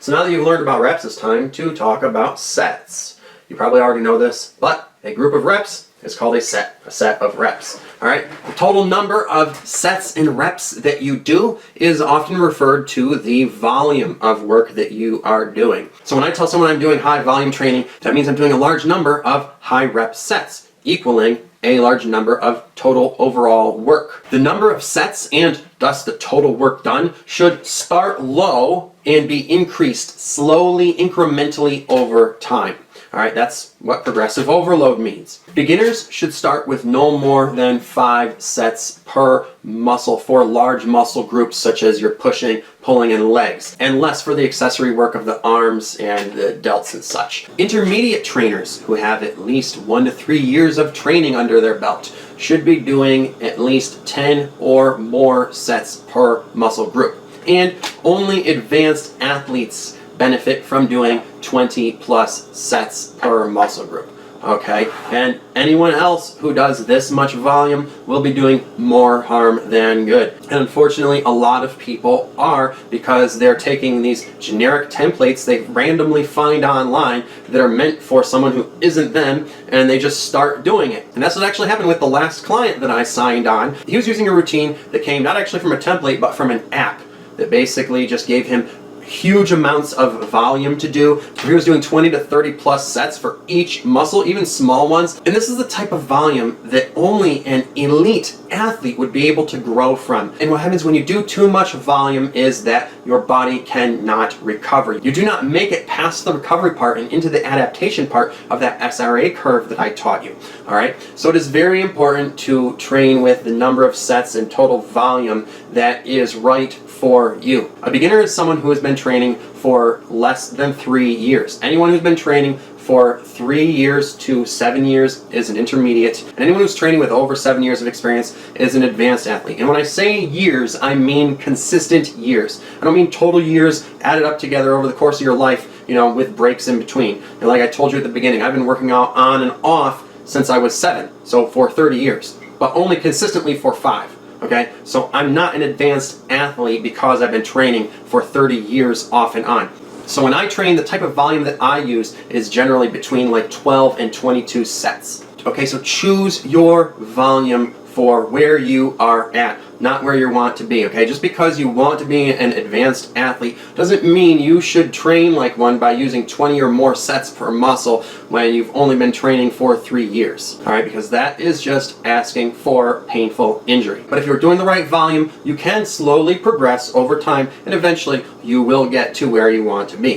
So now that you've learned about reps, it's time to talk about sets. You probably already know this, but a group of reps is called a set of reps. All right, the total number of sets and reps that you do is often referred to the volume of work that you are doing. So when I tell someone I'm doing high volume training, that means I'm doing a large number of high rep sets, equaling a large number of total overall work. The number of sets and thus the total work done should start low and be increased slowly, incrementally over time. All right, that's what progressive overload means. Beginners should start with no more than 5 sets per muscle for large muscle groups such as your pushing, pulling, and legs, and less for the accessory work of the arms and the delts and such. Intermediate trainers who have at least 1 to 3 years of training under their belt should be doing at least 10 or more sets per muscle group. And only advanced athletes benefit from doing 20 plus sets per muscle group. Okay, and anyone else who does this much volume will be doing more harm than good. And unfortunately, a lot of people are, because they're taking these generic templates they randomly find online that are meant for someone who isn't them, and they just start doing it. And that's what actually happened with the last client that I signed on. He was using a routine that came not actually from a template, but from an app that basically just gave him huge amounts of volume to do. He was doing 20 to 30 plus sets for each muscle, even small ones. And this is the type of volume that only an elite athlete would be able to grow from. And what happens when you do too much volume is that your body cannot recover. You do not make it past the recovery part and into the adaptation part of that SRA curve that I taught you. All right. So it is very important to train with the number of sets and total volume that is right for you. A beginner is someone who has been training for less than 3 years. Anyone who's been training for 3 years to 7 years is an intermediate, and anyone who's training with over 7 years of experience is an advanced athlete. And when I say years, I mean consistent years. I don't mean total years added up together over the course of your life, with breaks in between. And like I told you at the beginning, I've been working out on and off since I was 7, so for 30 years, but only consistently for 5. Okay, so I'm not an advanced athlete because I've been training for 30 years off and on. So when I train, the type of volume that I use is generally between like 12 and 22 sets. Okay, so choose your volume for where you are at, not where you want to be, okay? Just because you want to be an advanced athlete doesn't mean you should train like one by using 20 or more sets per muscle when you've only been training for 3 years, all right? Because that is just asking for painful injury. But if you're doing the right volume, you can slowly progress over time, and eventually you will get to where you want to be.